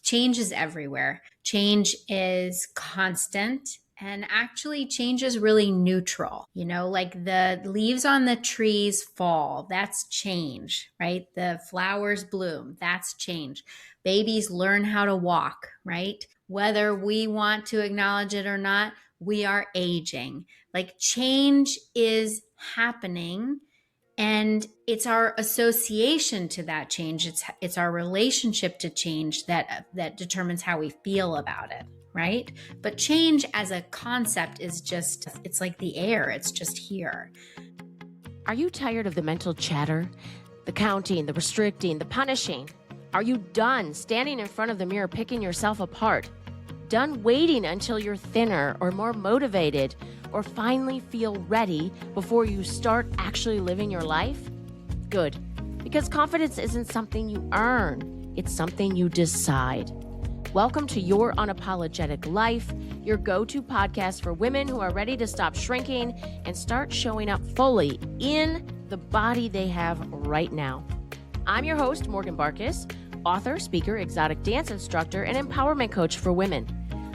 change is everywhere. Change is constant. And actually, change is really neutral. Like the leaves on the trees fall, that's change, right? The flowers bloom, that's change. Babies learn how to walk, right? Whether we want to acknowledge it or not, we are aging. Like change is happening. And it's our association to that change. It's our relationship to change that determines how we feel about it, right? But change as a concept is just, it's like the air. It's just here. Are you tired of the mental chatter? The counting, the restricting, the punishing? Are you done standing in front of the mirror picking yourself apart? Done waiting until you're thinner or more motivated or finally feel ready before you start actually living your life? Good, because confidence isn't something you earn, it's something you decide. Welcome to Your Unapologetic Life, your go-to podcast for women who are ready to stop shrinking and start showing up fully in the body they have right now. I'm your host, Morgan Barkus, author, speaker, exotic dance instructor, and empowerment coach for women.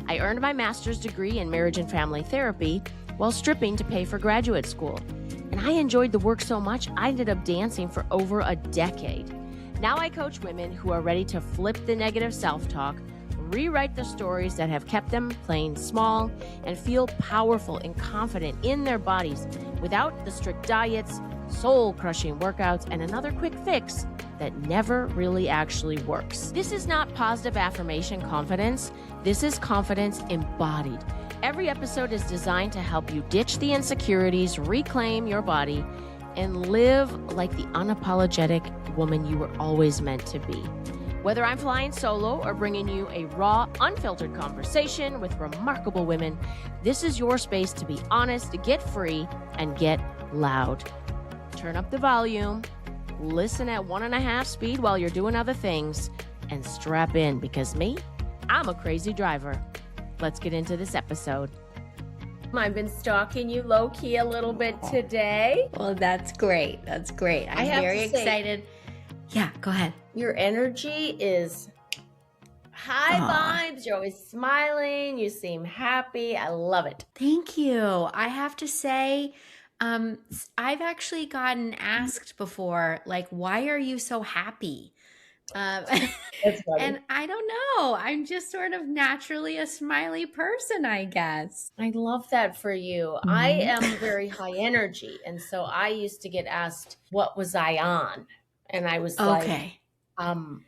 I earned my master's degree in marriage and family therapy while stripping to pay for graduate school. And I enjoyed the work so much, I ended up dancing for over a decade. Now I coach women who are ready to flip the negative self-talk, rewrite the stories that have kept them playing small, and feel powerful and confident in their bodies without the strict diets, soul-crushing workouts, and another quick fix that never really actually works. This is not positive affirmation confidence. This is confidence embodied. Every episode is designed to help you ditch the insecurities, reclaim your body, and live like the unapologetic woman you were always meant to be. Whether I'm flying solo or bringing you a raw, unfiltered conversation with remarkable women, this is your space to be honest, to get free, and get loud. Turn up the volume, listen at 1.5 speed while you're doing other things, and strap in because I'm a crazy driver. Let's get into this episode. I've been stalking you low-key a little bit today. Well, that's great. That's great. I'm very excited. Yeah, go ahead. Your energy is high vibes. You're always smiling. You seem happy. I love it. Thank you. I have to say, I've actually gotten asked before, like, why are you so happy? And I don't know. I'm just sort of naturally a smiley person, I guess. I love that for you. Mm-hmm. I am very high energy. And so I used to get asked, what was I on? And I was like,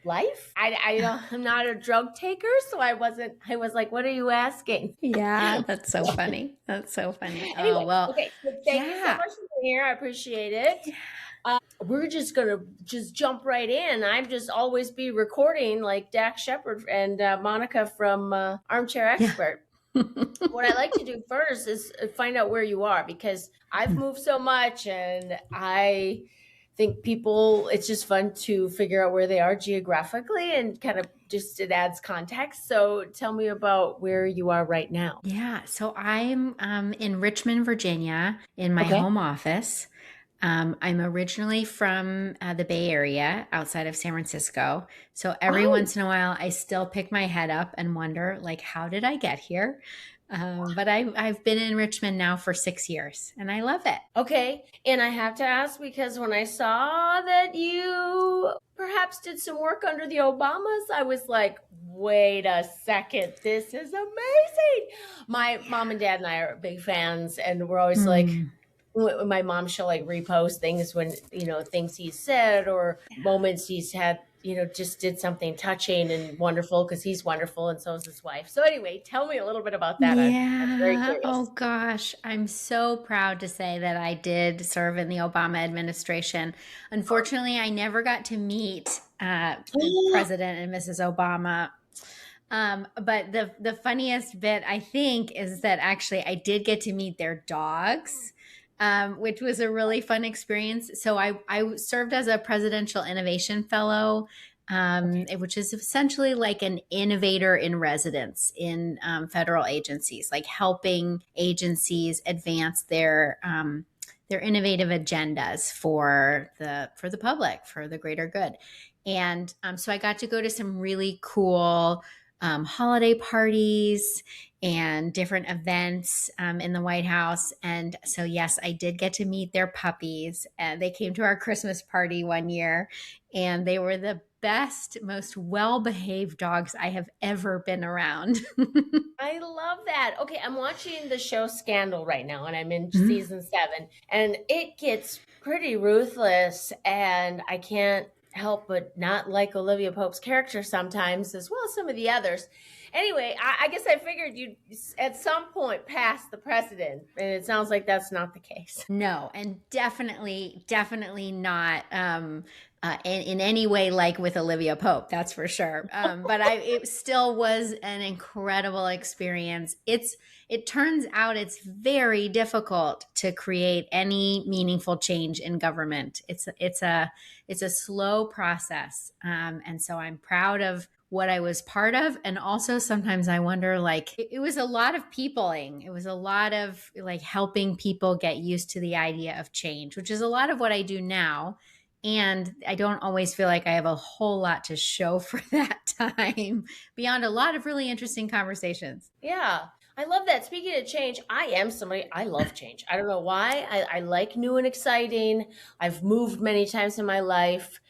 life? I'm not a drug taker. So I was like, what are you asking? Yeah, that's so funny. That's so funny. Anyway, okay. So thank you so much for being here. I appreciate it. Yeah. We're just going to jump right in. I'm just always be recording like Dax Shepard and Monica from Armchair Expert. Yeah. What I like to do first is find out where you are because I've moved so much and I think it's just fun to figure out where they are geographically and kind of just it adds context. So tell me about where you are right now. Yeah. So I'm in Richmond, Virginia in my home office. I'm originally from the Bay Area outside of San Francisco. So every once in a while, I still pick my head up and wonder, like, how did I get here? But I've been in Richmond now for 6 years and I love it. Okay. And I have to ask because when I saw that you perhaps did some work under the Obamas, I was like, wait a second, this is amazing. My mom and dad and I are big fans and we're always like, my mom, she'll like repost things when, things he's said or moments he's had, just did something touching and wonderful because he's wonderful and so is his wife. So anyway, tell me a little bit about that. Yeah. I'm very curious. Oh gosh. I'm so proud to say that I did serve in the Obama administration. Unfortunately, I never got to meet President and Mrs. Obama. But the funniest bit, I think, is that actually I did get to meet their dogs. Which was a really fun experience. So I served as a Presidential Innovation Fellow, which is essentially like an innovator in residence in federal agencies, like helping agencies advance their innovative agendas for the public, for the greater good. And so I got to go to some really cool holiday parties and different events in the White House. And so, yes, I did get to meet their puppies. They came to our Christmas party one year, and they were the best, most well behaved dogs I have ever been around. I love that. Okay, I'm watching the show Scandal right now, and I'm in season 7, and it gets pretty ruthless, and I can't help but not like Olivia Pope's character sometimes, as well as some of the others. Anyway, I guess I figured you'd at some point pass the precedent, and it sounds like that's not the case. No, and definitely not in any way like with Olivia Pope. That's for sure. It still was an incredible experience. It turns out it's very difficult to create any meaningful change in government. It's a slow process, and so I'm proud of what I was part of. And also sometimes I wonder, like, it was a lot of peopling. It was a lot of like helping people get used to the idea of change, which is a lot of what I do now. And I don't always feel like I have a whole lot to show for that time beyond a lot of really interesting conversations. Yeah, I love that. Speaking of change, I am somebody, I love change. I don't know why. I like new and exciting. I've moved many times in my life.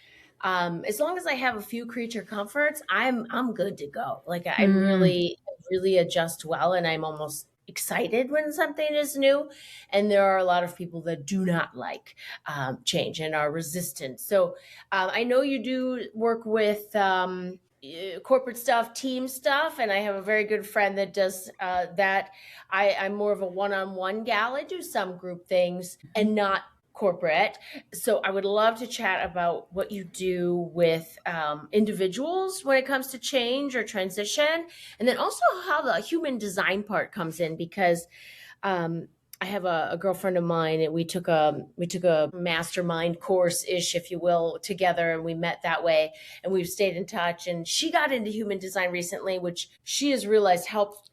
As long as I have a few creature comforts, I'm good to go. Like I'm Mm, really adjust well, and I'm almost excited when something is new. And there are a lot of people that do not like change and are resistant. So I know you do work with corporate stuff, team stuff, and I have a very good friend that does that. I'm more of a one-on-one gal. I do some group things and not corporate. So I would love to chat about what you do with individuals when it comes to change or transition, and then also how the human design part comes in because I have a girlfriend of mine, and we took a mastermind course ish, if you will, together, and we met that way, and we've stayed in touch. And she got into human design recently, which she has realized help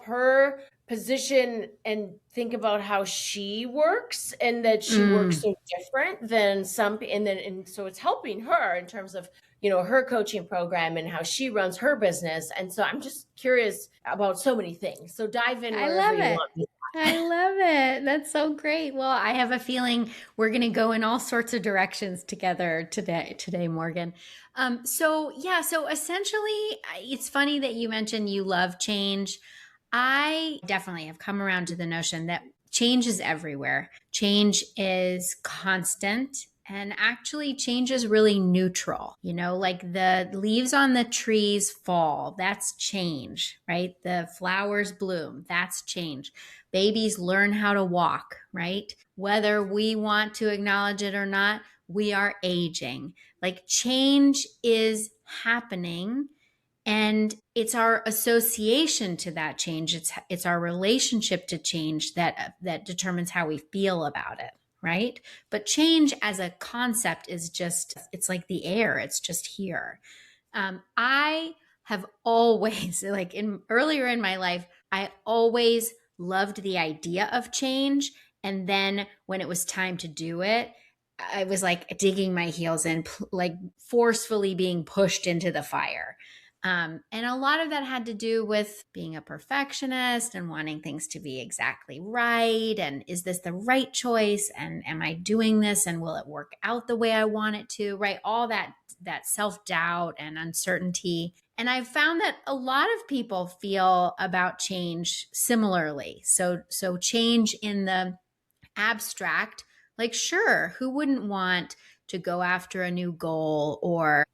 her position and think about how she works, and that she works mm. so different than some, and so it's helping her in terms of her coaching program and how she runs her business. And so I'm just curious about so many things, so dive in I wherever love you it. want me. I love it. That's so great. Well, I have a feeling we're going to go in all sorts of directions together today, Morgan. So essentially, it's funny that you mentioned you love change. I definitely have come around to the notion that change is everywhere. Change is constant. And actually, change is really neutral. Like the leaves on the trees fall, that's change, right? The flowers bloom, that's change. Babies learn how to walk, right? Whether we want to acknowledge it or not, we are aging. Like change is happening, and it's our association to that change. It's our relationship to change that determines how we feel about it, right? But change as a concept is just, it's like the air, it's just here. I have always, like in earlier in my life, I always loved the idea of change. And then when it was time to do it, I was like digging my heels in, like forcefully being pushed into the fire. And a lot of that had to do with being a perfectionist and wanting things to be exactly right. And is this the right choice? And am I doing this? And will it work out the way I want it to? Right? All that self-doubt and uncertainty. And I've found that a lot of people feel about change similarly. So change in the abstract, like, sure, who wouldn't want to go after a new goal or,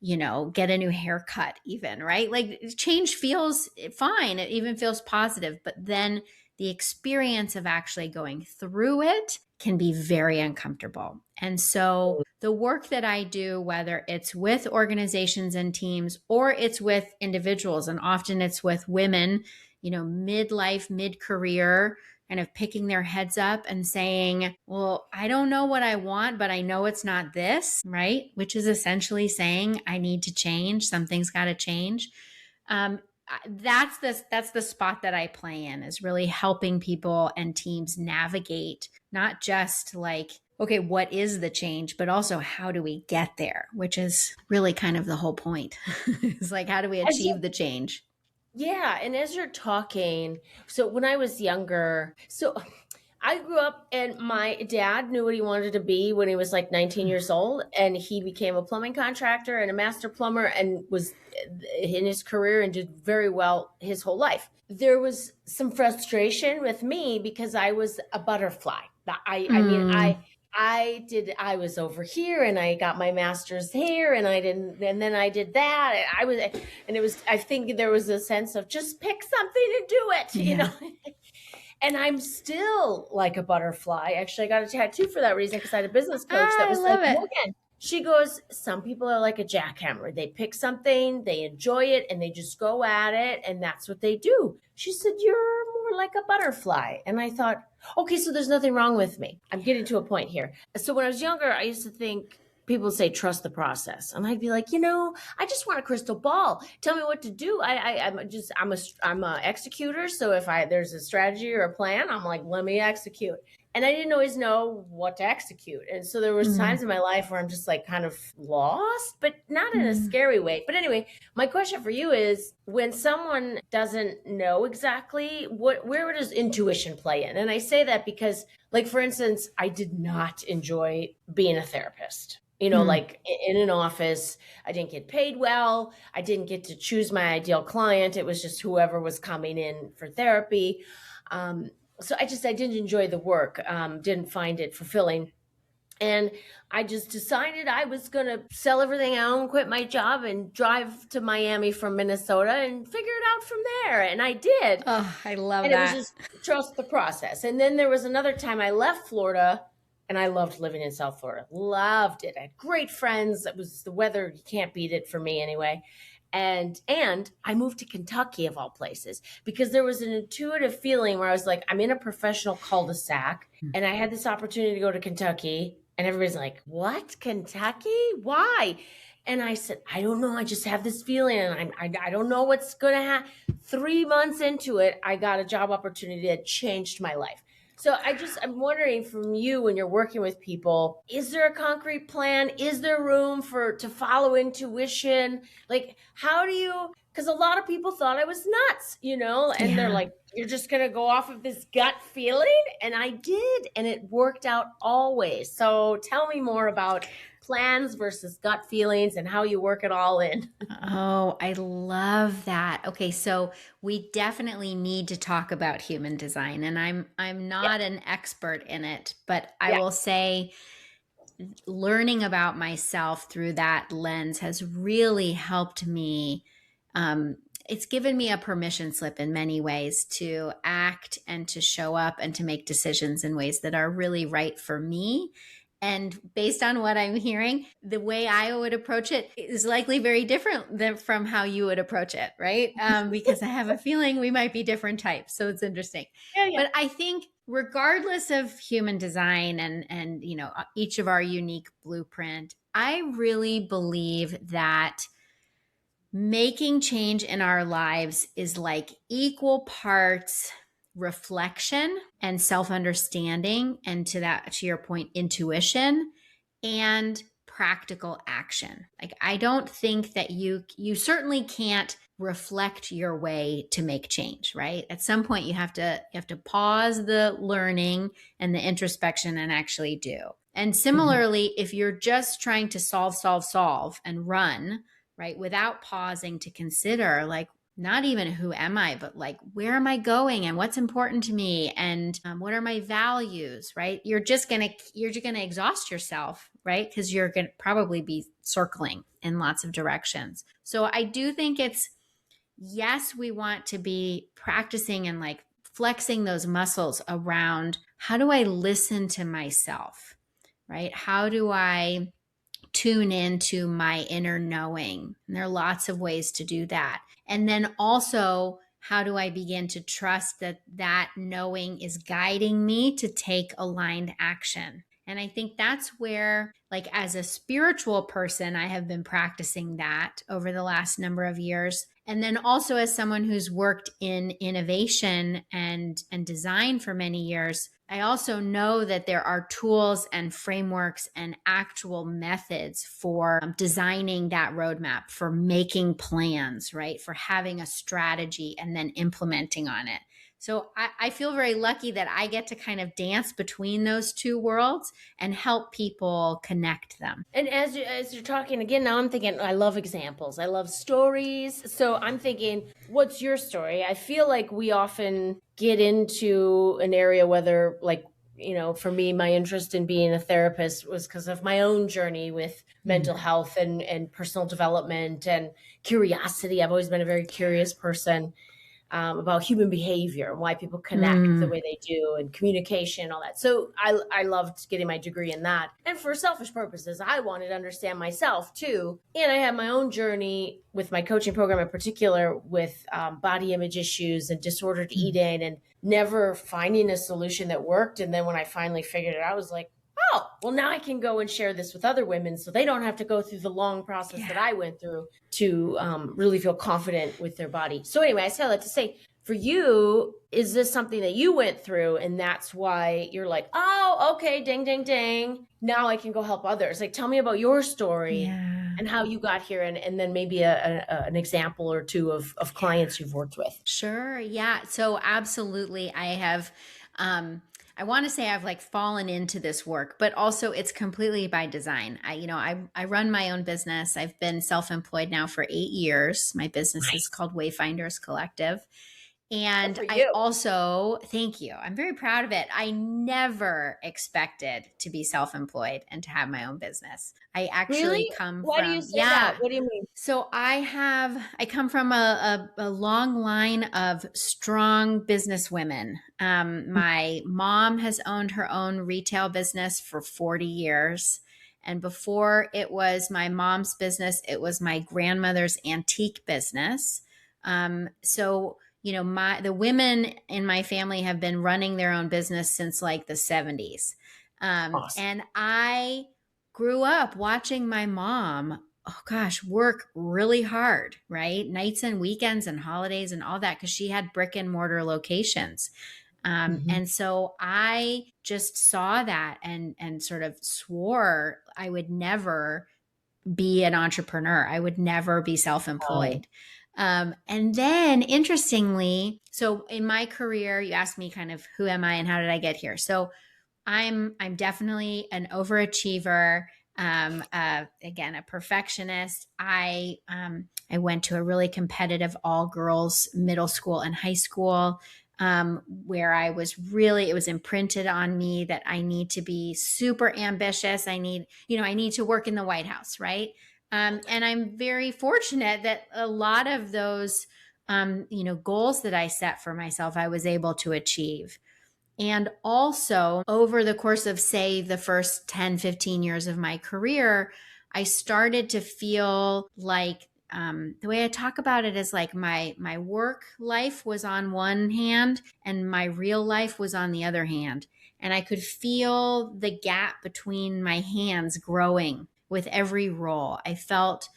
get a new haircut, even, right? Like, change feels fine. It even feels positive. But then the experience of actually going through it can be very uncomfortable. And so the work that I do, whether it's with organizations and teams or it's with individuals, and often it's with women, midlife, mid career, kind of picking their heads up and saying, well, I don't know what I want, but I know it's not this, right? Which is essentially saying, I need to change. Something's got to change. Um, that's the spot that I play in, is really helping people and teams navigate not just like Okay, what is the change, but also how do we get there, which is really kind of the whole point. It's like, how do we As achieve the change? Yeah, and as you're talking, so when I was younger, so I grew up and my dad knew what he wanted to be when he was like 19 years old, and he became a plumbing contractor and a master plumber and was in his career and did very well his whole life. There was some frustration with me because I was a butterfly. I mean, Mm, I was over here and I got my master's here and I didn't, and then I did that. And I was, and it was, I think there was a sense of just pick something and do it, yeah. And I'm still like a butterfly. Actually, I got a tattoo for that reason because I had a business coach Ah, that I was like, love it. Morgan, she goes, some people are like a jackhammer. They pick something, they enjoy it, and they just go at it, and that's what they do. She said, you're more like a butterfly. And I thought, okay, so there's nothing wrong with me. I'm getting to a point here. So when I was younger, I used to think, people say trust the process, and I'd be like, I just want a crystal ball. Tell me what to do. I'm a executor. So if there's a strategy or a plan, I'm like, let me execute. And I didn't always know what to execute. And so there was Mm, times in my life where I'm just like kind of lost, but not in a mm, scary way. But anyway, my question for you is, when someone doesn't know exactly where does intuition play in? And I say that because, like, for instance, I did not enjoy being a therapist. mm. Like in an office, I didn't get paid well. I didn't get to choose my ideal client. It was just whoever was coming in for therapy. Um, so I didn't enjoy the work, didn't find it fulfilling. And I just decided I was going to sell everything I own, quit my job, and drive to Miami from Minnesota and figure it out from there. And I did. Oh, I love And it was that. just trust the process. And then there was another time I left Florida, and I loved living in South Florida. Loved it. I had great friends. It was the weather, you can't beat it for me anyway. And I moved to Kentucky of all places because there was an intuitive feeling where I was like, I'm in a professional cul-de-sac and I had this opportunity to go to Kentucky, and everybody's like, "What? Kentucky? Why?" And I said, I don't know. I just have this feeling, and I don't know what's going to happen. 3 months into it, I got a job opportunity that changed my life. So I'm wondering from you, when you're working with people, is there a concrete plan? Is there room to follow intuition? Like, how do you, because a lot of people thought I was nuts, and they're Yeah. like, you're just going to go off of this gut feeling. And I did, and it worked out always. So tell me more about plans versus gut feelings and how you work it all in. Oh, I love that. Okay, so we definitely need to talk about human design, and I'm Yeah. not an expert in it, but I Yeah. will say learning about myself through that lens has really helped me. It's given me a permission slip in many ways to act and to show up and to make decisions in ways that are really right for me. And based on what I'm hearing, the way I would approach it is likely very different than from how you would approach it, right? Because I have a feeling we might be different types. So it's interesting. Yeah. Yeah. But I think regardless of human design and each of our unique blueprint, I really believe that making change in our lives is like equal parts reflection and self-understanding, and to your point, intuition and practical action. Like, I don't think that you certainly can't reflect your way to make change, right? At some point you have to pause the learning and the introspection and actually do. And Mhm. similarly, if you're just trying to solve and run, right, without pausing to consider, like, not even who am I, but like, where am I going and what's important to me, and what are my values, right? You're just gonna exhaust yourself, right? Because you're gonna probably be circling in lots of directions. So I do think it's, yes, we want to be practicing and like flexing those muscles around, how do I listen to myself, right? How do I tune into my inner knowing? And there are lots of ways to do that. And then also, how do I begin to trust that that knowing is guiding me to take aligned action? And I think that's where, like, as a spiritual person, I have been practicing that over the last number of years. And then also as someone who's worked in innovation and design for many years, I also know that there are tools and frameworks and actual methods for designing that roadmap, for making plans, right? For having a strategy and then implementing on it. So I feel very lucky that I get to kind of dance between those two worlds and help people connect them. And as you're talking again, now I'm thinking, I love examples. I love stories. So I'm thinking, what's your story? I feel like we often get into an area, whether like, for me, my interest in being a therapist was because of my own journey with mental health and personal development and curiosity. I've always been a very curious person. About human behavior and why people connect the way they do and communication and all that. So I loved getting my degree in that. And for selfish purposes, I wanted to understand myself too. And I had my own journey with my coaching program in particular with body image issues and disordered eating and never finding a solution that worked. And then when I finally figured it out, I was like, oh, well, now I can go and share this with other women so they don't have to go through the long process that I went through to really feel confident with their body. So anyway, I say that to say, for you, is this something that you went through and that's why you're like, oh, okay, ding, ding, ding. Now I can go help others. Like, tell me about your story and how you got here and then maybe an example or two of clients you've worked with. Sure. Yeah. So absolutely. I want to say I've like fallen into this work, but also it's completely by design. I run my own business. I've been self-employed now for 8 years. My business is called Wayfinders Collective. And I also, thank you. I'm very proud of it. I never expected to be self-employed and to have my own business. I actually come Why from, do you say that? What do you mean? So I come from a long line of strong business women. My mom has owned her own retail business for 40 years. And before it was my mom's business, it was my grandmother's antique business. The women in my family have been running their own business since like the 70s. Awesome. And I grew up watching my mom, oh gosh, work really hard, right? Nights and weekends and holidays and all that, because she had brick and mortar locations. And so I just saw that and sort of swore I would never be an entrepreneur. I would never be self-employed. And then interestingly, so in my career, you asked me kind of who am I and how did I get here? So I'm definitely an overachiever. Again, a perfectionist. I went to a really competitive all girls middle school and high school, where it was imprinted on me that I need to be super ambitious. I need to work in the White House, right? And I'm very fortunate that a lot of those, goals that I set for myself, I was able to achieve. And also over the course of, say, the first 10, 15 years of my career, I started to feel like the way I talk about it is like my work life was on one hand and my real life was on the other hand. And I could feel the gap between my hands growing with every role. I felt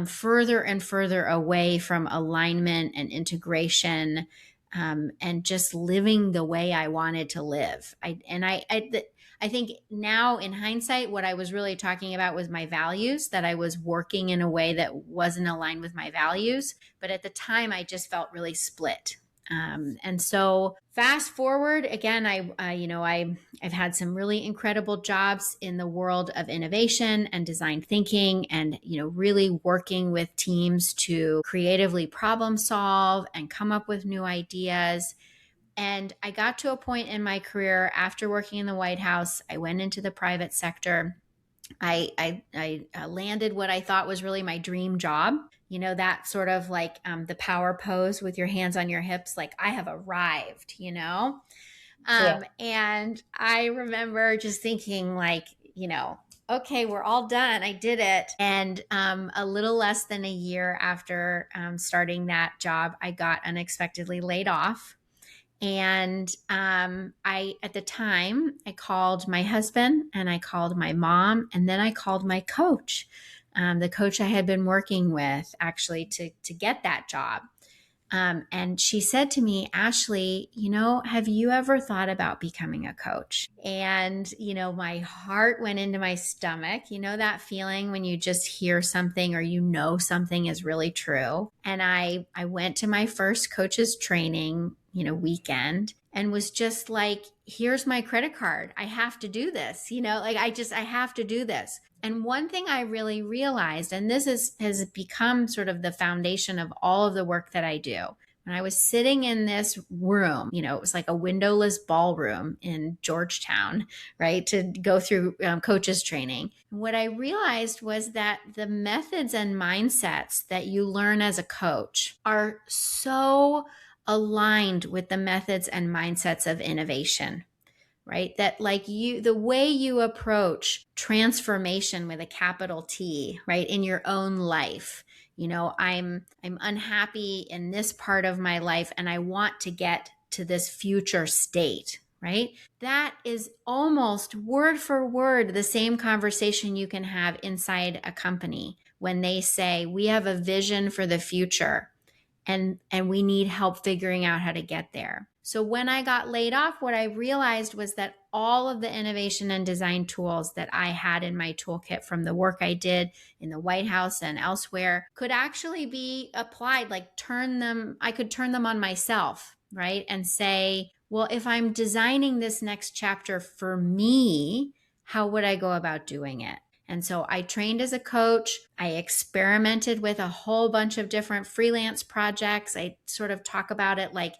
further and further away from alignment and integration, and just living the way I wanted to live. I think now in hindsight, what I was really talking about was my values, that I was working in a way that wasn't aligned with my values. But at the time, I just felt really split. And so fast forward again, I've had some really incredible jobs in the world of innovation and design thinking and, really working with teams to creatively problem solve and come up with new ideas. And I got to a point in my career after working in the White House, I went into the private sector. I landed what I thought was really my dream job. That sort of like the power pose with your hands on your hips, like I have arrived. And I remember just thinking like, okay, we're all done. I did it. And a little less than a year after starting that job, I got unexpectedly laid off. And at the time, I called my husband and I called my mom and then I called my coach, the coach I had been working with actually to get that job. And she said to me, Ashley, have you ever thought about becoming a coach? And, my heart went into my stomach. That feeling when you just hear something or something is really true. And I went to my first coach's training, weekend, and was just like, here's my credit card. I have to do this, I have to do this. And one thing I really realized, and this has become sort of the foundation of all of the work that I do. When I was sitting in this room, it was like a windowless ballroom in Georgetown, right, to go through coaches training. And what I realized was that the methods and mindsets that you learn as a coach are so aligned with the methods and mindsets of innovation, right? That the way you approach transformation with a capital T, right, in your own life. I'm unhappy in this part of my life and I want to get to this future state, right? That is almost word for word the same conversation you can have inside a company when they say, we have a vision for the future and we need help figuring out how to get there. So when I got laid off, what I realized was that all of the innovation and design tools that I had in my toolkit from the work I did in the White House and elsewhere could actually be applied, I could turn them on myself, right? And say, well, if I'm designing this next chapter for me, how would I go about doing it? And so I trained as a coach. I experimented with a whole bunch of different freelance projects. I sort of talk about it like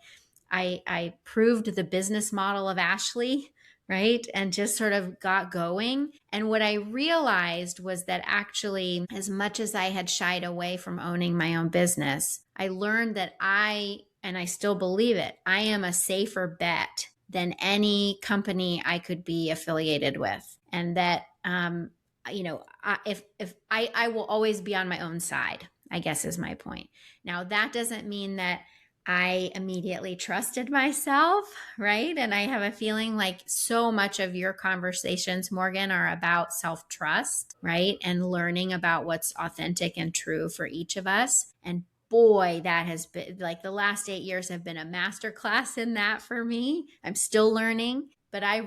I proved the business model of Ashley, right? And just sort of got going. And what I realized was that actually, as much as I had shied away from owning my own business, I learned that and I still believe it, I am a safer bet than any company I could be affiliated with. And that, I will always be on my own side, I guess is my point. Now, that doesn't mean that I immediately trusted myself, right? And I have a feeling like so much of your conversations, Morgan, are about self-trust, right? And learning about what's authentic and true for each of us. And boy, that has been like the last 8 years have been a masterclass in that for me. I'm still learning, but I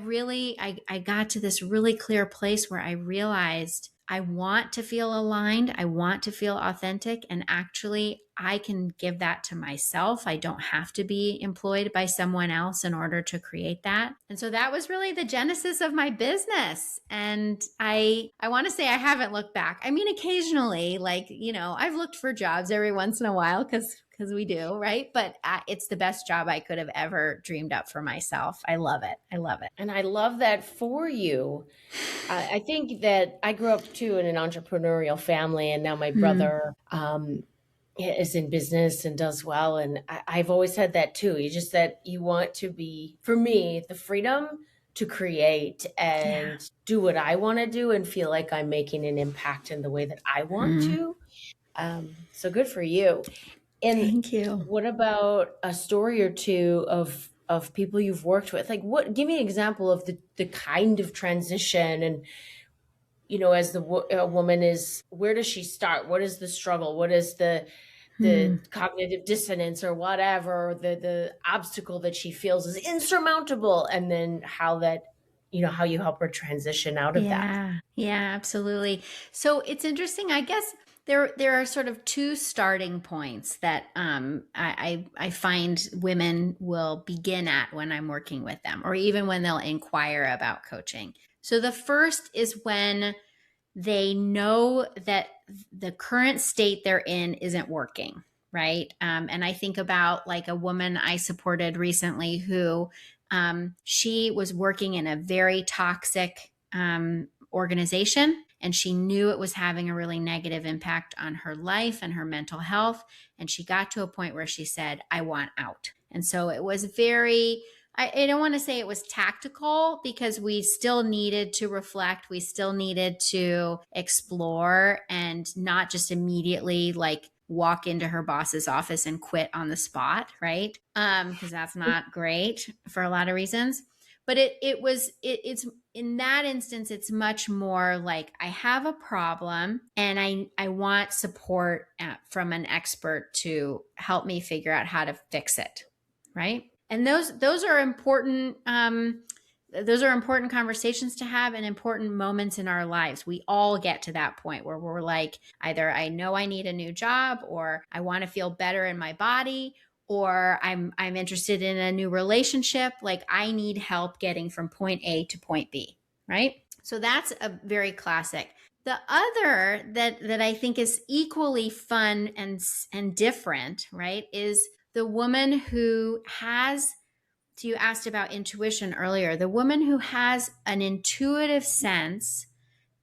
got to this really clear place where I realized I want to feel aligned. I want to feel authentic. And actually, I can give that to myself. I don't have to be employed by someone else in order to create that. And so that was really the genesis of my business. And I want to say I haven't looked back. I mean, occasionally, I've looked for jobs every once in a while because we do, right? But it's the best job I could have ever dreamed up for myself. I love it. I love it. And I love that for you. I think that I grew up too in an entrepreneurial family, and now my brother is in business and does well. And I've always had that too. You just that you want to be, for me, the freedom to create and do what I want to do and feel like I'm making an impact in the way that I want to. So good for you. And thank you. What about a story or two of people you've worked with? Like, give me an example of the kind of transition, and as a woman is, where does she start? What is the struggle? What is the cognitive dissonance or whatever, the obstacle that she feels is insurmountable, and then how you help her transition out of that. Yeah, absolutely. So it's interesting. I guess there are sort of two starting points that I find women will begin at when I'm working with them, or even when they'll inquire about coaching. So the first is when they know that the current state they're in isn't working, right? And I think about like a woman I supported recently who she was working in a very toxic organization, and she knew it was having a really negative impact on her life and her mental health. And she got to a point where she said, I want out. And so it was very, I don't want to say it was tactical, because we still needed to reflect. We still needed to explore and not just immediately walk into her boss's office and quit on the spot, right? Because that's not great for a lot of reasons. But it's in that instance, it's much more like I have a problem and I want support from an expert to help me figure out how to fix it. Right. And those are important. Those are important conversations to have and important moments in our lives. We all get to that point where we're like, either I know I need a new job, or I want to feel better in my body, or I'm interested in a new relationship. Like I need help getting from point A to point B, right? So that's a very classic. The other that I think is equally fun and different, right, is the woman who has, so you asked about intuition earlier, the woman who has an intuitive sense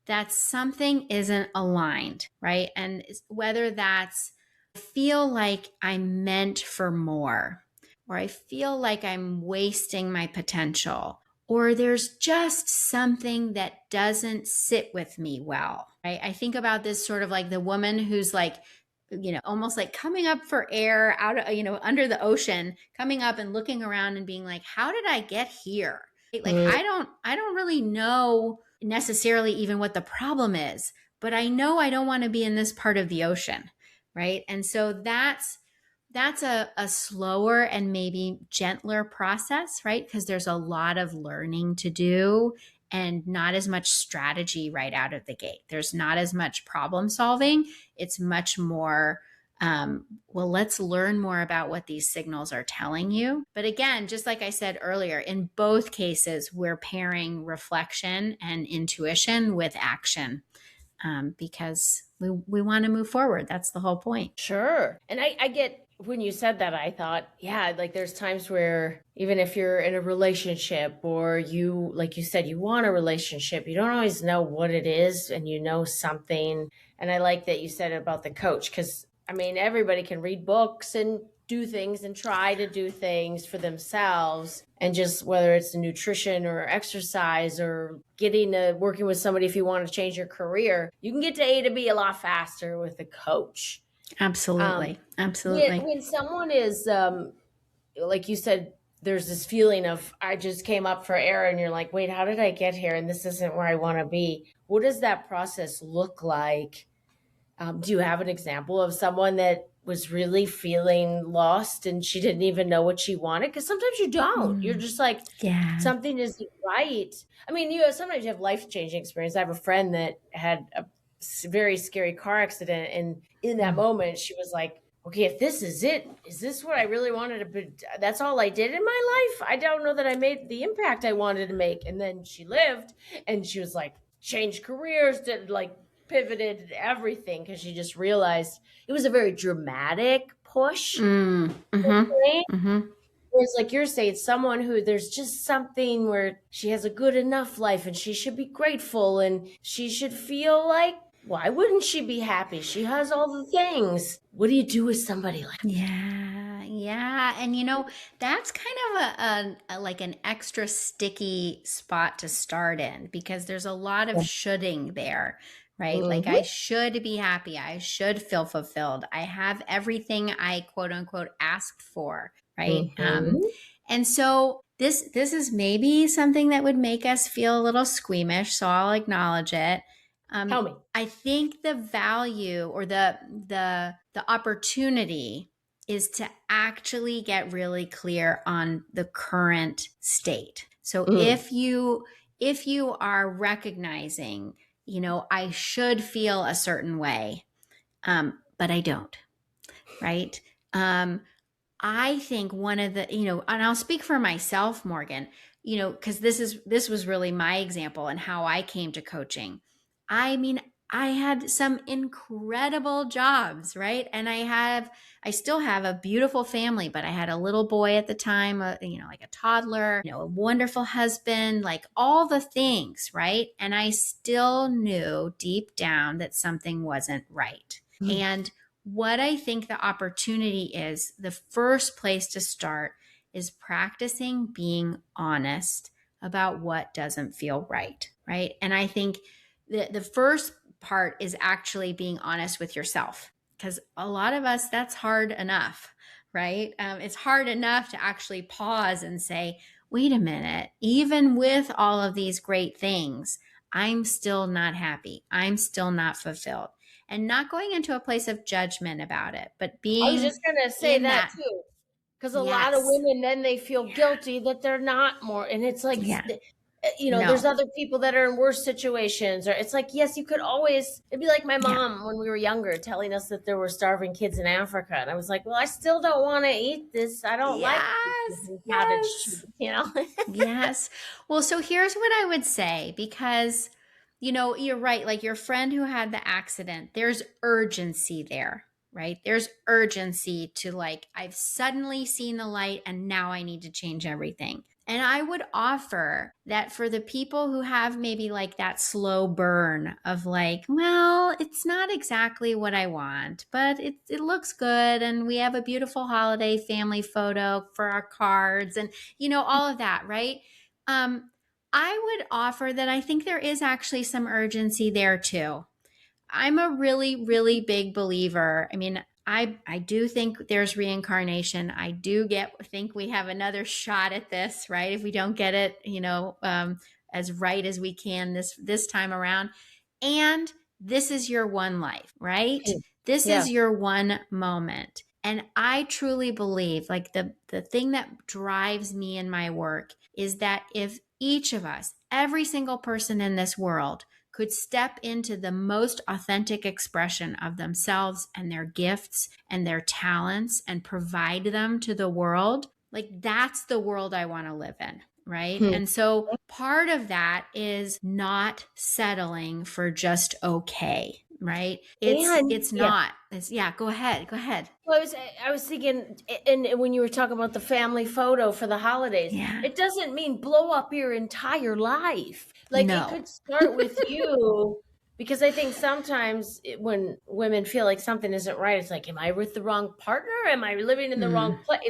that something isn't aligned, right? And whether that's, I feel like I'm meant for more, or I feel like I'm wasting my potential, or there's just something that doesn't sit with me well, right? I think about this sort of like the woman who's like, almost like coming up for air out of, under the ocean, coming up and looking around and being like, how did I get here? Like, I don't really know necessarily even what the problem is, but I know I don't want to be in this part of the ocean. Right. And so that's a slower and maybe gentler process, right? Because there's a lot of learning to do and not as much strategy right out of the gate. There's not as much problem solving. It's much more, well, let's learn more about what these signals are telling you. But again, just like I said earlier, in both cases, we're pairing reflection and intuition with action, because we want to move forward. That's the whole point. Sure. And I get, when you said that, I thought, yeah, like there's times where even if you're in a relationship, or you, like you said, you want a relationship, you don't always know what it is, and you know something. And I like that you said about the coach, because I mean, everybody can read books and do things and try to do things for themselves. And just whether it's nutrition or exercise or working with somebody, if you want to change your career, you can get to A to B a lot faster with a coach. Absolutely. Absolutely. When someone is, like you said, there's this feeling of, I just came up for air, and you're like, wait, how did I get here? And this isn't where I want to be. What does that process look like? Do you have an example of someone that was really feeling lost and she didn't even know what she wanted? Because sometimes you don't. You're just like, Yeah. something isn't right. I mean, sometimes you have life-changing experience. I have a friend that had a very scary car accident, and in that moment, she was like, okay, if this is it, is this what I really wanted to be? That's all I did in my life? I don't know that I made the impact I wanted to make. And then she lived, and she was like, changed careers, did like pivoted everything, because she just realized it was a very dramatic push. Whereas, like you're saying, someone who there's just something where she has a good enough life and she should be grateful and she should feel like, why wouldn't she be happy? She has all the things. What do you do with somebody like that? Yeah. And that's kind of a like an extra sticky spot to start in, because there's a lot of shoulding there, right? Like I should be happy. I should feel fulfilled. I have everything I quote unquote asked for, right? And so this is maybe something that would make us feel a little squeamish. So I'll acknowledge it. Tell me. I think the value, or the opportunity, is to actually get really clear on the current state. So if you are recognizing, I should feel a certain way, but I don't, right? I think one of the, and I'll speak for myself, Morgan, because this was really my example and how I came to coaching. I mean, I had some incredible jobs, right? And I still have a beautiful family, but I had a little boy at the time, like a toddler, a wonderful husband, like all the things, right? And I still knew deep down that something wasn't right. And what I think the opportunity is, the first place to start is practicing being honest about what doesn't feel right, right? And I think the first part is actually being honest with yourself, because a lot of us, that's hard enough, right? It's hard enough to actually pause and say, wait a minute, even with all of these great things, I'm still not happy. I'm still not fulfilled. And not going into a place of judgment about it, but I was being just gonna say in that that, too, because a lot of yes, women then they feel guilty that they're not more, and it's like, yeah, there's no, other people that are in worse situations, or it's like, yes, you could always. It'd be like my yeah, mom when we were younger telling us that there were starving kids in Africa, and I was like, well, I still don't want to eat this. I don't like yes, cottage cheese, yes. you know. Yes. Well, so here's what I would say because, you're right. Like your friend who had the accident, there's urgency there, right? There's urgency to like, I've suddenly seen the light and now I need to change everything. And I would offer that for the people who have maybe like that slow burn of like, well, it's not exactly what I want, but it looks good. And we have a beautiful holiday family photo for our cards and all of that, right? I would offer that I think there is actually some urgency there too. I'm a really, really big believer. I mean, I do think there's reincarnation. I do think we have another shot at this, right? If we don't get it, as right as we can this time around. And this is your one life, right? This Yeah. is your one moment. And I truly believe like the thing that drives me in my work is that if each of us, every single person in this world, could step into the most authentic expression of themselves and their gifts and their talents and provide them to the world, like that's the world I want to live in. Right. Hmm. And so part of that is not settling for just okay. Right. And It's yeah, not. Yeah. Go ahead. Go ahead. well, I was thinking, and when you were talking about the family photo for the holidays, Yeah. it doesn't mean blow up your entire life. Like it No. could start with you, because I think sometimes when women feel like something isn't right, it's like, am I with the wrong partner? Am I living in the Mm, wrong place?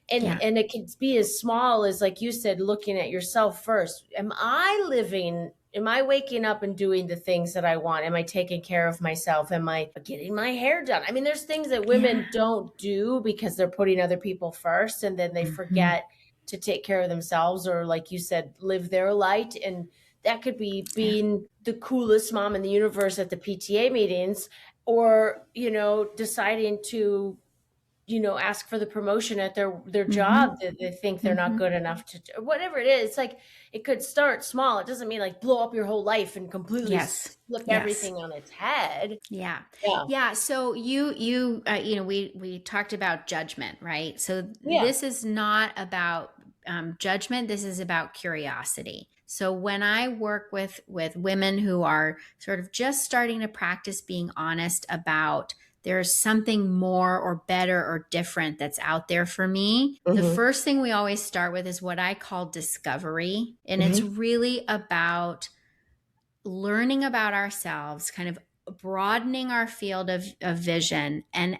And yeah. it can be as small as, like you said, looking at yourself first. Am I waking up and doing the things that I want? Am I taking care of myself? Am I getting my hair done? I mean, there's things that women Yeah. don't do because they're putting other people first, and then they Hmm. forget to take care of themselves, or like you said, live their light. And that could be Yeah. being the coolest mom in the universe at the PTA meetings, or, deciding to, ask for the promotion at their job Hmm. that they think they're not Hmm. good enough to do. Whatever it is, like it could start small. It doesn't mean like blow up your whole life and completely Yes. flip Yes. everything on its head. Yeah. Yeah. Yeah. So we talked about judgment, right? So Yeah. this is not about judgment. This is about curiosity. So when I work with women who are sort of just starting to practice being honest about there's something more or better or different that's out there for me, the Hmm. first thing we always start with is what I call discovery. And it's Hmm. really about learning about ourselves, kind of broadening our field of vision and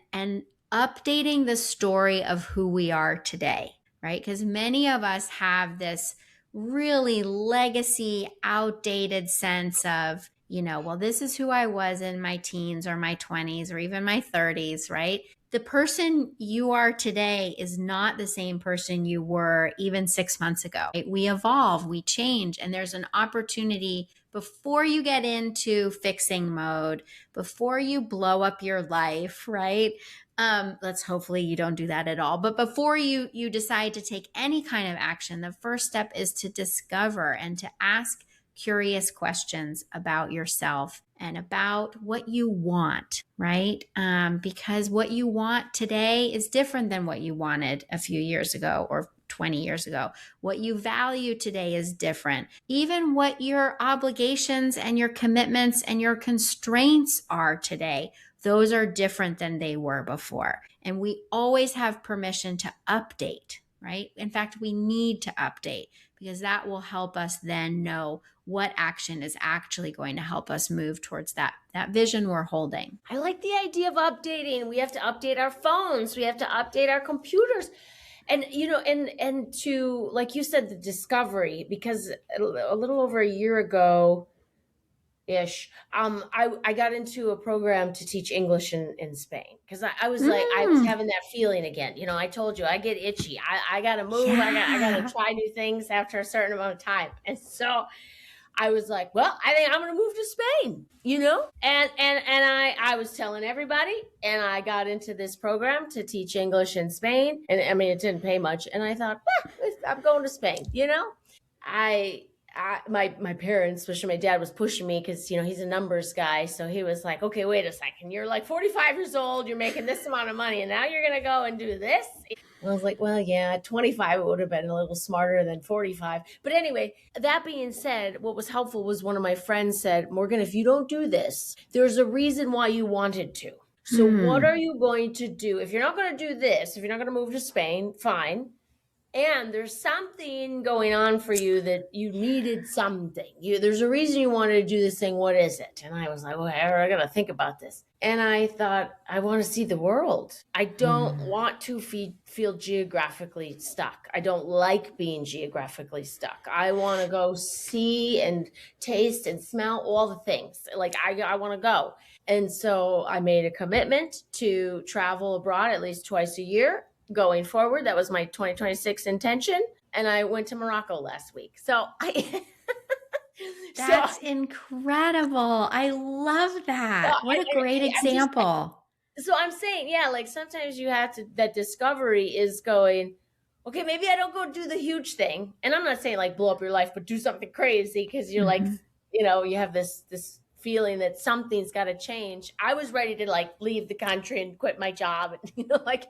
updating the story of who we are today, right? Because many of us have this really legacy, outdated sense of, well, this is who I was in my teens or my 20s or even my 30s, right? The person you are today is not the same person you were even 6 months ago. Right? We evolve, we change, and there's an opportunity before you get into fixing mode, before you blow up your life, right? Let's hopefully you don't do that at all. But before you decide to take any kind of action, the first step is to discover and to ask curious questions about yourself and about what you want, right? Because what you want today is different than what you wanted a few years ago or 20 years ago. What you value today is different. Even what your obligations and your commitments and your constraints are today, those are different than they were before. And we always have permission to update, right? In fact, we need to update because that will help us then know what action is actually going to help us move towards that vision we're holding. I like the idea of updating. We have to update our phones. We have to update our computers. And and to, like you said, the discovery, because a little over a year ago, ish. I got into a program to teach English in Spain because I was like, I was Mm, having that feeling again. You know, I told you I get itchy. I gotta move. I gotta yeah. try new things after a certain amount of time. And so I was like, well, I think I'm gonna move to Spain, you know? And I was telling everybody, and I got into this program to teach English in Spain. And I mean, it didn't pay much. And I thought, I'm going to Spain, you know? I my parents, especially my dad, was pushing me because he's a numbers guy, so he was like, "Okay, wait a second, you're like 45 years old, you're making this amount of money, and now you're gonna go and do this." And I was like, "Well, yeah, at 25 it would have been a little smarter than 45." But anyway, that being said, what was helpful was one of my friends said, "Morgan, if you don't do this, there's a reason why you wanted to. So what Hmm. are you going to do if you're not going to do this? If you're not going to move to Spain, fine." And there's something going on for you that you needed something. There's a reason you wanted to do this thing. What is it? And I was like, well, I got to think about this. And I thought, I want to see the world. I don't Hmm. want to feel geographically stuck. I don't like being geographically stuck. I want to go see and taste and smell all the things. Like, I want to go. And so I made a commitment to travel abroad at least twice a year going forward. That was my 2026 intention. And I went to Morocco last week. So I, so, That's incredible. I love that. What a great I'm just, example. so I'm saying, yeah, like sometimes you have to, that discovery is going, okay, maybe I don't go do the huge thing. And I'm not saying like blow up your life, but do something crazy because you're like, Hmm. you have this feeling that something's got to change. I was ready to like leave the country and quit my job and like,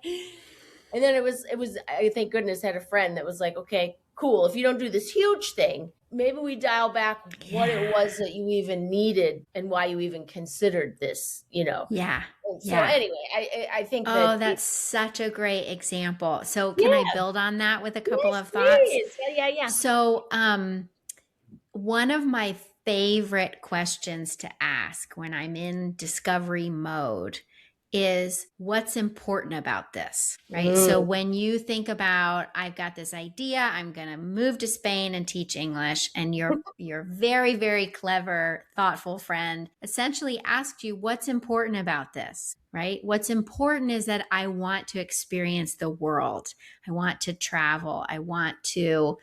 and then it was I thank goodness had a friend that was like, okay, cool. If you don't do this huge thing, maybe we dial back what it Yeah. was that you even needed and why you even considered this. Yeah. And so Yeah. anyway, I think Oh, that that's such a great example. So, can I yeah, build on that with a couple yes, of thoughts? please. Yeah, yeah, yeah. So, one of my favorite questions to ask when I'm in discovery mode is what's important about this, right? So Mm. when you think about I've got this idea, I'm going to move to Spain and teach English, and your very very clever, thoughtful friend essentially asked you what's important about this, right? What's important is that I want to experience the world. I want to travel. I want to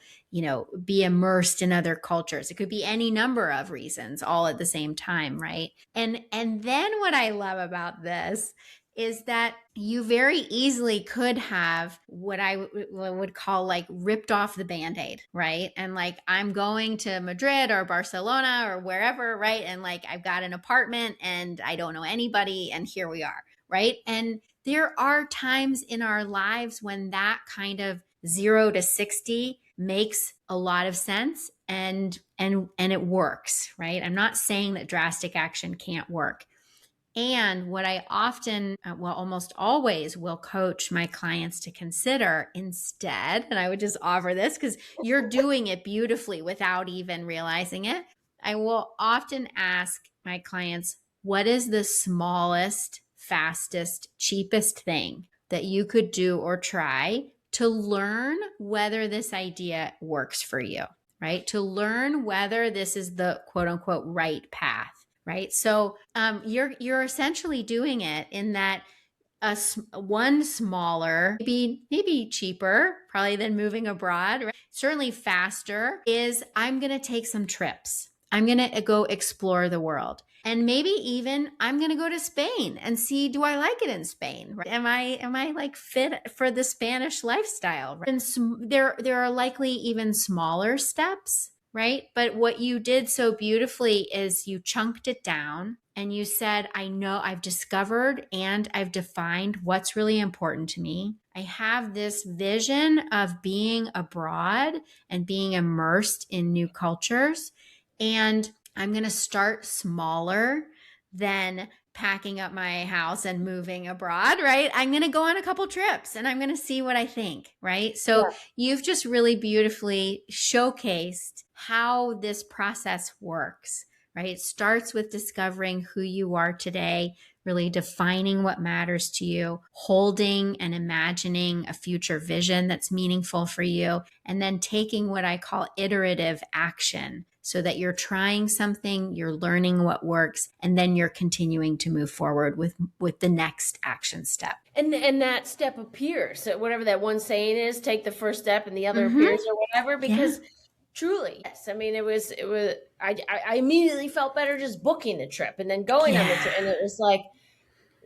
be immersed in other cultures. It could be any number of reasons all at the same time, right? And then what I love about this is that you very easily could have what I would call like ripped off the band-aid, right? And like I'm going to Madrid or Barcelona or wherever, right? And like I've got an apartment and I don't know anybody and here we are, right? And there are times in our lives when that kind of 0 to 60 makes a lot of sense and it works, right? I'm not saying that drastic action can't work. And what I often, well, almost always will coach my clients to consider instead, and I would just offer this because you're doing it beautifully without even realizing it. I will often ask my clients, what is the smallest, fastest, cheapest thing that you could do or try to learn whether this idea works for you, right? To learn whether this is the quote unquote right path, right? So you're essentially doing it in that one smaller, maybe cheaper, probably than moving abroad, right? Certainly faster is I'm going to take some trips. I'm going to go explore the world. And maybe even I'm going to go to Spain and see, do I like it in Spain? Right? Am I like fit for the Spanish lifestyle? Right? And there are likely even smaller steps, right? But what you did so beautifully is you chunked it down and you said, I know I've discovered and I've defined what's really important to me. I have this vision of being abroad and being immersed in new cultures. And I'm going to start smaller than packing up my house and moving abroad, right? I'm going to go on a couple trips and I'm going to see what I think, right? So Yeah. you've just really beautifully showcased how this process works, right? It starts with discovering who you are today, really defining what matters to you, holding and imagining a future vision that's meaningful for you, and then taking what I call iterative action so that you're trying something, you're learning what works, and then you're continuing to move forward with the next action step. And that step appears. So whatever that one saying is, take the first step and the other Mm-hmm. appears or whatever, Yeah. because truly, yes. I mean, I immediately felt better just booking the trip and then going on the trip. And it was like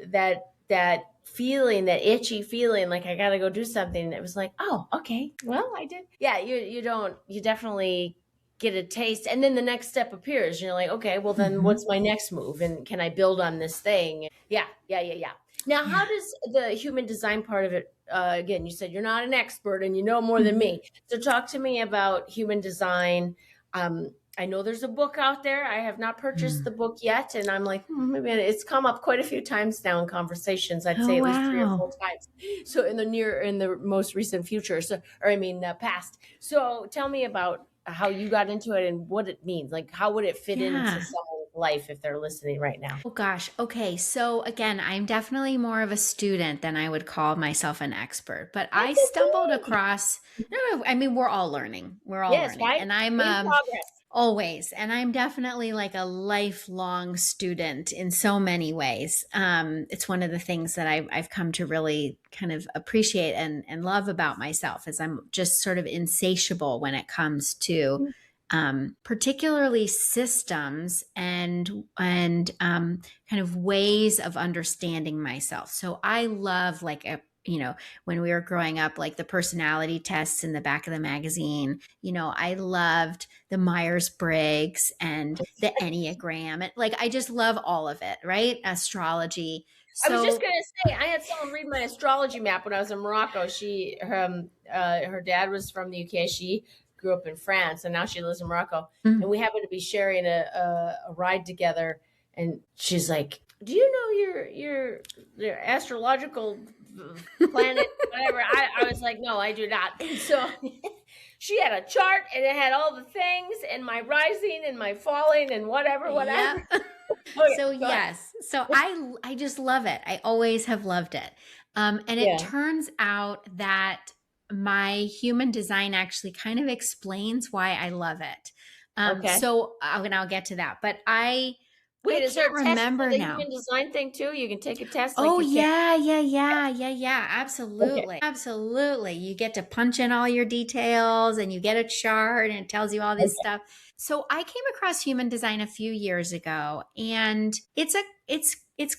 that feeling, that itchy feeling, like I got to go do something. And it was like, oh, okay, well, I did. Yeah. You definitely get a taste. And then the next step appears. You're like, okay, well then what's my next move? And can I build on this thing? Yeah. Now, how does the human design part of it, again, you said you're not an expert and you know more than me. So talk to me about human design. I know there's a book out there. I have not purchased the book yet. And I'm like, maybe it's come up quite a few times now in conversations. I'd say at least 3 or 4 times. So in the most recent future. Past. So tell me about how you got into it and what it means. Like, how would it fit into someone's life if they're listening right now? Oh gosh. Okay. So again, I'm definitely more of a student than I would call myself an expert, but I stumbled across, no, I mean, we're all learning. We're all learning. Right? And I'm, progress. always. And I'm definitely like a lifelong student in so many ways. It's one of the things that I've come to really kind of appreciate and love about myself is I'm just sort of insatiable when it comes to particularly systems and kind of ways of understanding myself. So I love when we were growing up, like the personality tests in the back of the magazine, I loved the Myers-Briggs and the Enneagram. And like, I just love all of it, right? Astrology. I was just going to say, I had someone read my astrology map when I was in Morocco. Her dad was from the UK. She grew up in France and now she lives in Morocco. And we happened to be sharing a ride together. And she's like, do you know your astrological planet, whatever? I was like, no, I do not. And so she had a chart and it had all the things and my rising and my falling and whatever. Yeah. Okay, so yes. So I just love it. I always have loved it. And it turns out that my human design actually kind of explains why I love it. So I'll get to that. But wait, is there a test for the now. human design thing too? You can take a test. Yeah. Absolutely. Absolutely. You get to punch in all your details and you get a chart and it tells you all this stuff. So I came across human design a few years ago and it's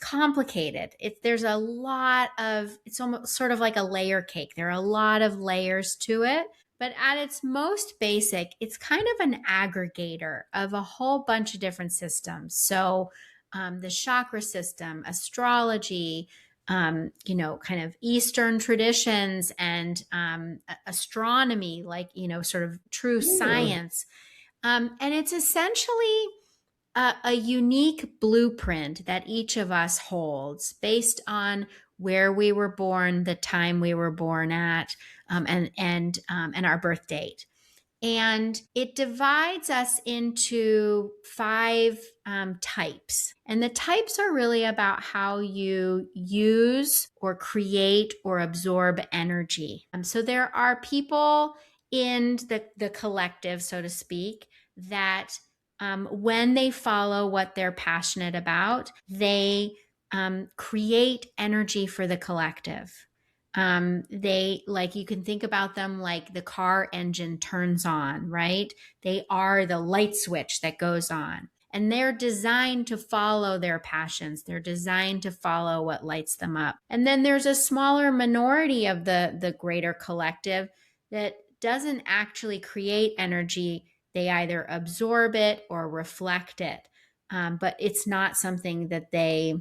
complicated. There's a lot of, it's almost sort of like a layer cake. There are a lot of layers to it. But at its most basic, it's kind of an aggregator of a whole bunch of different systems. So the chakra system, astrology, kind of Eastern traditions and astronomy, like, sort of true science. And it's essentially a unique blueprint that each of us holds based on where we were born, the time we were born at, and our birth date. And it divides us into 5 types. And the types are really about how you use or create or absorb energy. So there are people in the collective, so to speak, that when they follow what they're passionate about, they create energy for the collective. They, like, you can think about them like the car engine turns on, right? They are the light switch that goes on. And they're designed to follow their passions. They're designed to follow what lights them up. And then there's a smaller minority of the greater collective that doesn't actually create energy. They either absorb it or reflect it. But it's not something that they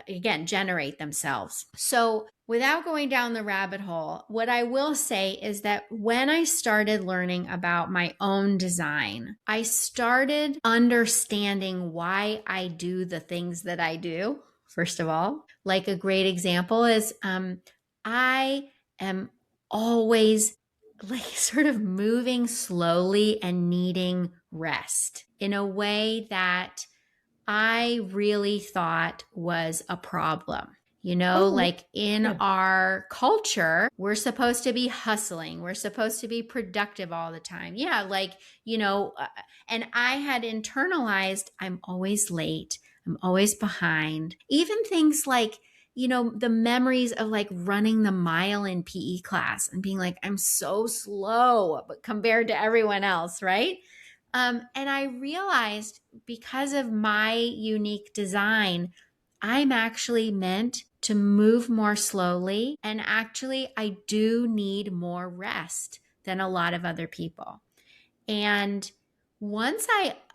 again, generate themselves. So without going down the rabbit hole, what I will say is that when I started learning about my own design, I started understanding why I do the things that I do. First of all, like a great example is I am always like sort of moving slowly and needing rest in a way that I really thought was a problem. Like Oh, in yeah. our culture, we're supposed to be hustling. We're supposed to be productive all the time. Yeah, and I had internalized I'm always late. I'm always behind. Even things like, the memories of like running the mile in PE class and being like, I'm so slow but compared to everyone else, right? And I realized because of my unique design, I'm actually meant to move more slowly. And actually, I do need more rest than a lot of other people. And once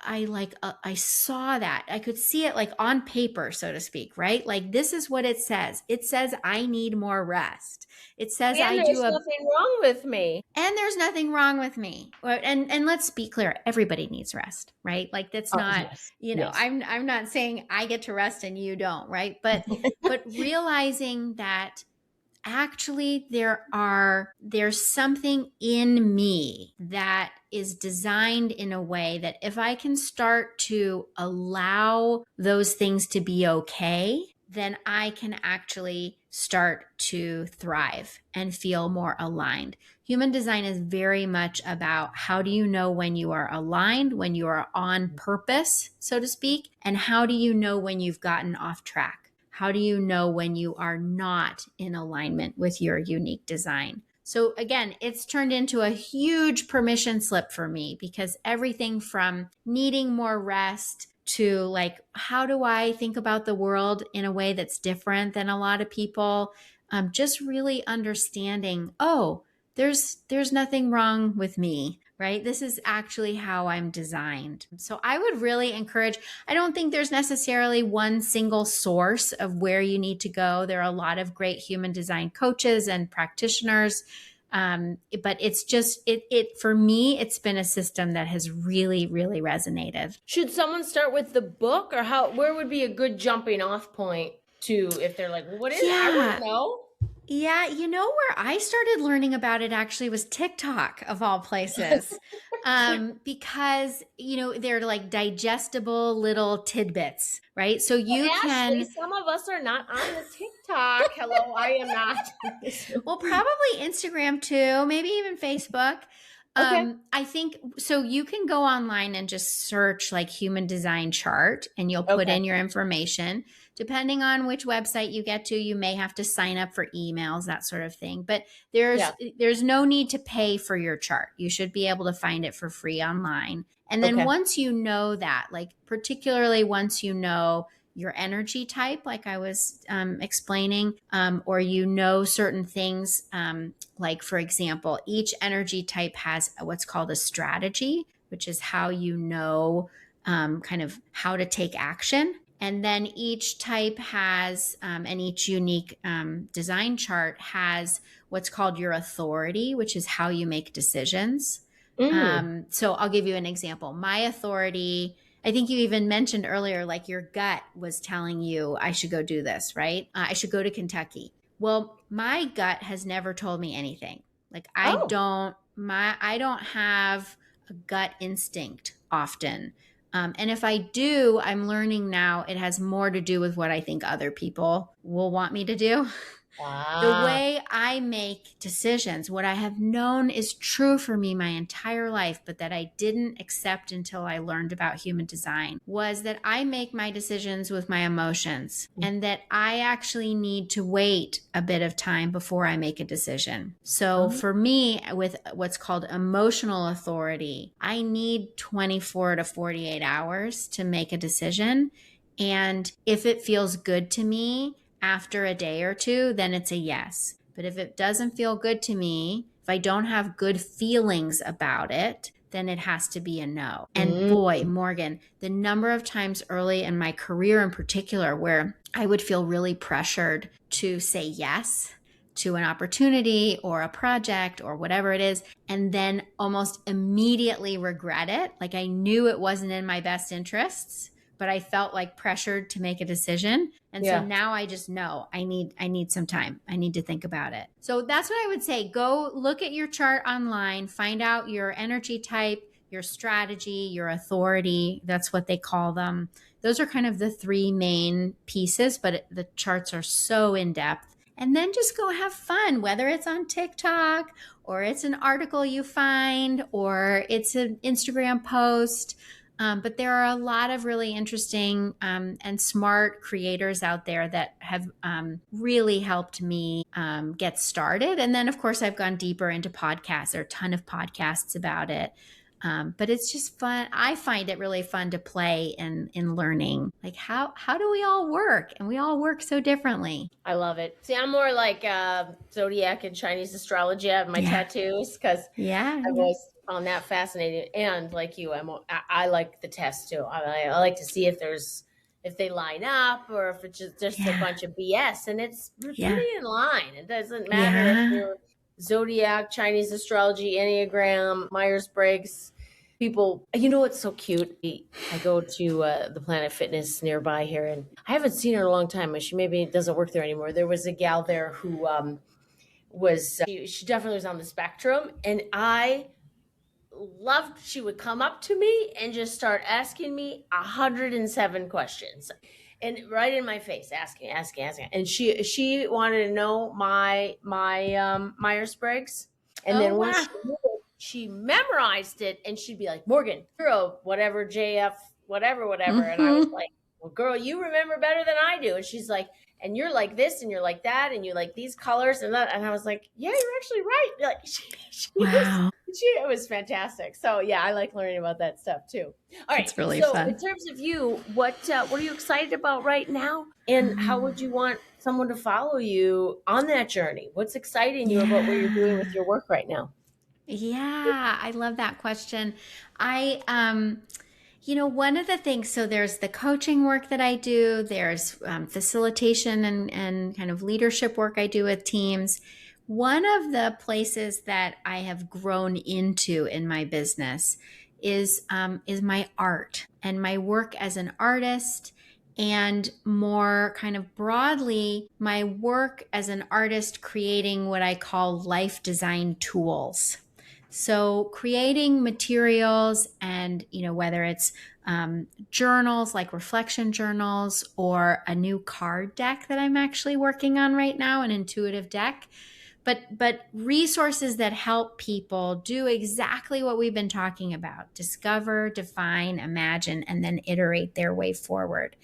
I saw that, I could see it like on paper, so to speak, right? Like this is what it says. It says I need more rest. It says And I do there's a nothing wrong with me. and there's nothing wrong with me. And let's be clear, everybody needs rest, right? Like that's Oh, not, yes. Yes. I'm not saying I get to rest and you don't, right? But realizing that actually there's something in me that is designed in a way that if I can start to allow those things to be okay, then I can actually start to thrive and feel more aligned. Human design is very much about how do you know when you are aligned, when you are on purpose, so to speak, and how do you know when you've gotten off track? How do you know when you are not in alignment with your unique design? So again, it's turned into a huge permission slip for me because everything from needing more rest to like, how do I think about the world in a way that's different than a lot of people? Just really understanding, oh, there's nothing wrong with me, right? This is actually how I'm designed. So I would really encourage, I don't think there's necessarily one single source of where you need to go. There are a lot of great human design coaches and practitioners. But it's just it for me, it's been a system that has really, really resonated. Should someone start with the book, or where would be a good jumping off point to, if they're like, well, what is it? I want Yeah. to know. Yeah, where I started learning about it actually was TikTok of all places. Because, they're like digestible little tidbits, right? So you Well, Ashley, can, some of us are not on the TikTok. Hello, I am not. well, probably Instagram too, maybe even Facebook. Okay. I think so. You can go online and just search like human design chart and you'll put Okay. in your information. Depending on which website you get to, you may have to sign up for emails, that sort of thing. But Yeah. there's no need to pay for your chart. You should be able to find it for free online. And then Okay. once you know that, like particularly once you know your energy type, like I was explaining, or certain things, like for example, each energy type has what's called a strategy, which is how kind of how to take action. And then each type has, and each unique design chart has what's called your authority, which is how you make decisions. Mm. So I'll give you an example. My authority, I think you even mentioned earlier, like your gut was telling you I should go do this, right? I should go to Kentucky. Well, my gut has never told me anything. Like Oh. I don't have a gut instinct often. And if I do, I'm learning now it has more to do with what I think other people will want me to do. The Ah. way I make decisions, what I have known is true for me my entire life, but that I didn't accept until I learned about human design, was that I make my decisions with my emotions and that I actually need to wait a bit of time before I make a decision. So Oh. for me, with what's called emotional authority, I need 24 to 48 hours to make a decision. And if it feels good to me, after a day or two, then it's a yes. But if it doesn't feel good to me, if I don't have good feelings about it, then it has to be a no. And Mm. boy, Morgan, the number of times early in my career in particular where I would feel really pressured to say yes to an opportunity or a project or whatever it is, and then almost immediately regret it. Like I knew it wasn't in my best interests, but I felt like pressured to make a decision. And so Yeah. now I just know I need some time. I need to think about it. So that's what I would say. Go look at your chart online, find out your energy type, your strategy, your authority. That's what they call them. Those are kind of the three main pieces, but the charts are so in depth. And then just go have fun, whether it's on TikTok or it's an article you find or it's an Instagram post. But there are a lot of really interesting and smart creators out there that have really helped me get started. And then, of course, I've gone deeper into podcasts. There are a ton of podcasts about it. But it's just fun. I find it really fun to play in learning. Like how do we all work? And we all work so differently. I love it. See, I'm more like zodiac and Chinese astrology. I have my tattoos because I've always found that fascinating. And like you, I like the test too. I like to see if they line up or if it's just a bunch of BS. And it's pretty in line. It doesn't matter if you're zodiac, Chinese astrology, Enneagram, Myers-Briggs. People, you know what's so cute? I go to the Planet Fitness nearby here, and I haven't seen her in a long time. She maybe doesn't work there anymore. There was a gal there who she definitely was on the spectrum, and I loved. She would come up to me and just start asking me 107 questions, and right in my face, asking, and she wanted to know my Myers-Briggs, and then when she memorized it, and she'd be like, Morgan, you're a whatever, JF, whatever. And I was like, well, girl, you remember better than I do. And she's like, and you're like this, and you're like that, and you like these colors and that. And I was like, yeah, you're actually right. Like, it was fantastic. So yeah, I like learning about that stuff too. All right. It's really fun. In terms of you, what are you excited about right now? And how would you want someone to follow you on that journey? What's exciting you about what you're doing with your work right now? Yeah, I love that question. One of the things, so there's the coaching work that I do, there's facilitation and kind of leadership work I do with teams. One of the places that I have grown into in my business is my art and my work as an artist, and more kind of broadly, my work as an artist creating what I call life design tools. So creating materials and, whether it's journals like reflection journals or a new card deck that I'm actually working on right now, an intuitive deck, but resources that help people do exactly what we've been talking about: discover, define, imagine, and then iterate their way forward.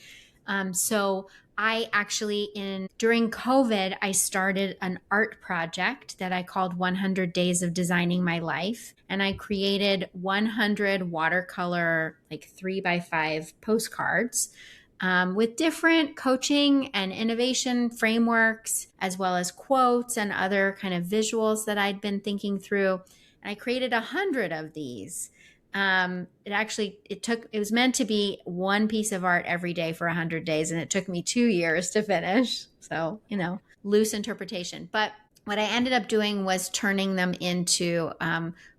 So I actually, during COVID, I started an art project that I called 100 Days of Designing My Life. And I created 100 watercolor, like 3x5 postcards with different coaching and innovation frameworks, as well as quotes and other kind of visuals that I'd been thinking through. And I created 100 of these. It was meant to be one piece of art every day for 100 days, and it took me 2 years to finish. So, loose interpretation. But what I ended up doing was turning them into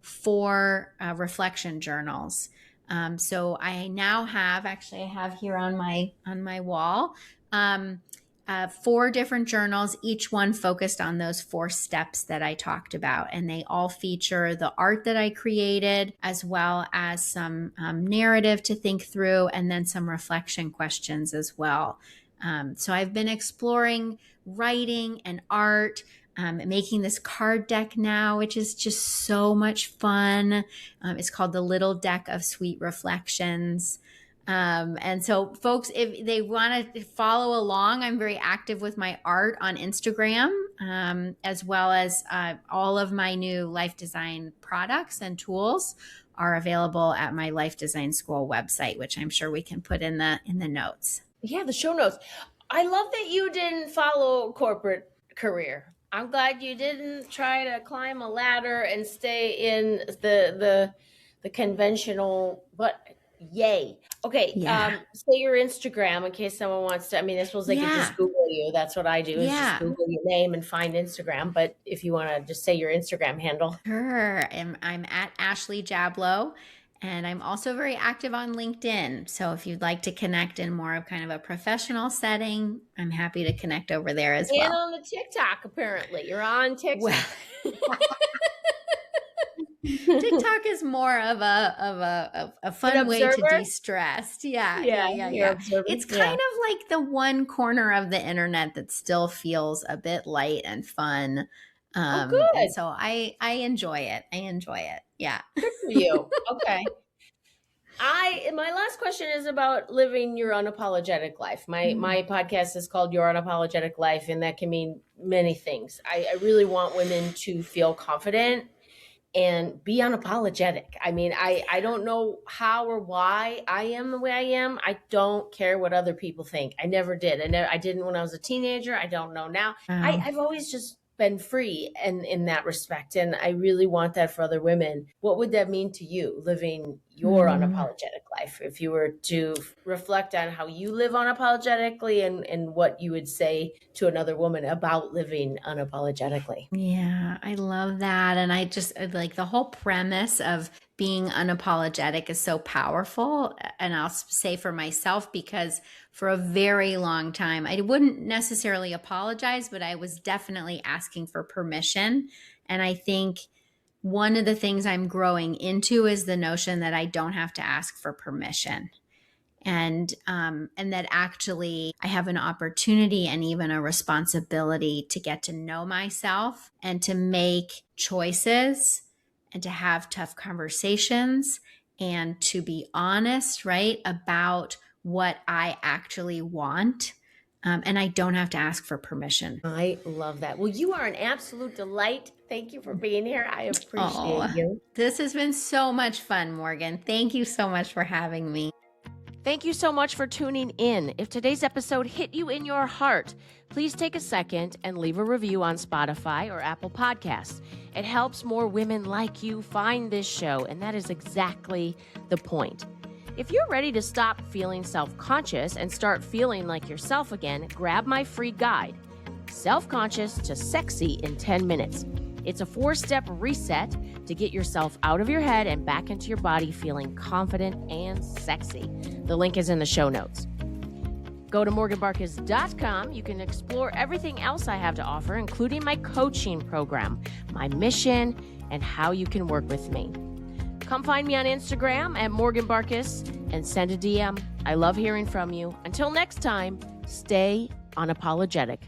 4 reflection journals. So I now have, I have here on my wall, 4 different journals, each one focused on those 4 steps that I talked about. And they all feature the art that I created, as well as some narrative to think through, and then some reflection questions as well. So I've been exploring writing and art, making this card deck now, which is just so much fun. It's called the Little Deck of Sweet Reflections. And so folks, if they want to follow along, I'm very active with my art on Instagram, as well as all of my new life design products and tools are available at my Life Design School website, which I'm sure we can put in the notes. Yeah, the show notes. I love that you didn't follow corporate career. I'm glad you didn't try to climb a ladder and stay in the conventional, but yay. Okay. Yeah. Say your Instagram in case someone wants to. I mean, I suppose they could just Google you. That's what I do, is just Google your name and find Instagram. But if you want to just say your Instagram handle. Sure. I'm at Ashley Jablow, and I'm also very active on LinkedIn. So if you'd like to connect in more of kind of a professional setting, I'm happy to connect over there as well. And on the TikTok, apparently. You're on TikTok. Well, TikTok is more of a An fun way to observer? de-stress. Yeah, Yeah, yeah, yeah, you're yeah. observing. It's kind Yeah. of like the one corner of the internet that still feels a bit light and fun. Oh, And good. so I enjoy it. I enjoy it. Yeah. Good for you. Okay. My last question is about living your unapologetic life. My podcast is called Your Unapologetic Life, and that can mean many things. I really want women to feel confident and be unapologetic. I mean, I don't know how or why I am the way I am. I don't care what other people think. I never did. I didn't when I was a teenager. I don't know now. Wow. I've always just been free and in that respect, and I really want that for other women. What would that mean to you, living your Mm. unapologetic life, if you were to reflect on how you live unapologetically, and what you would say to another woman about living unapologetically? Yeah, I love that. And I just like the whole premise of being unapologetic is so powerful. And I'll say for myself, because for a very long time, I wouldn't necessarily apologize, but I was definitely asking for permission. And I think one of the things I'm growing into is the notion that I don't have to ask for permission, and that actually I have an opportunity and even a responsibility to get to know myself and to make choices and to have tough conversations and to be honest, right, about what I actually want. And I don't have to ask for permission. I love that. Well, you are an absolute delight. Thank you for being here. I appreciate Oh, you. this has been so much fun, Morgan. Thank you so much for having me. Thank you so much for tuning in. If today's episode hit you in your heart, please take a second and leave a review on Spotify or Apple Podcasts. It helps more women like you find this show, and that is exactly the point. If you're ready to stop feeling self-conscious and start feeling like yourself again, grab my free guide, Self-Conscious to Sexy in 10 Minutes. It's a 4-step reset to get yourself out of your head and back into your body feeling confident and sexy. The link is in the show notes. Go to morganbarkus.com. You can explore everything else I have to offer, including my coaching program, my mission, and how you can work with me. Come find me on Instagram at Morgan Barkus and send a DM. I love hearing from you. Until next time, stay unapologetic.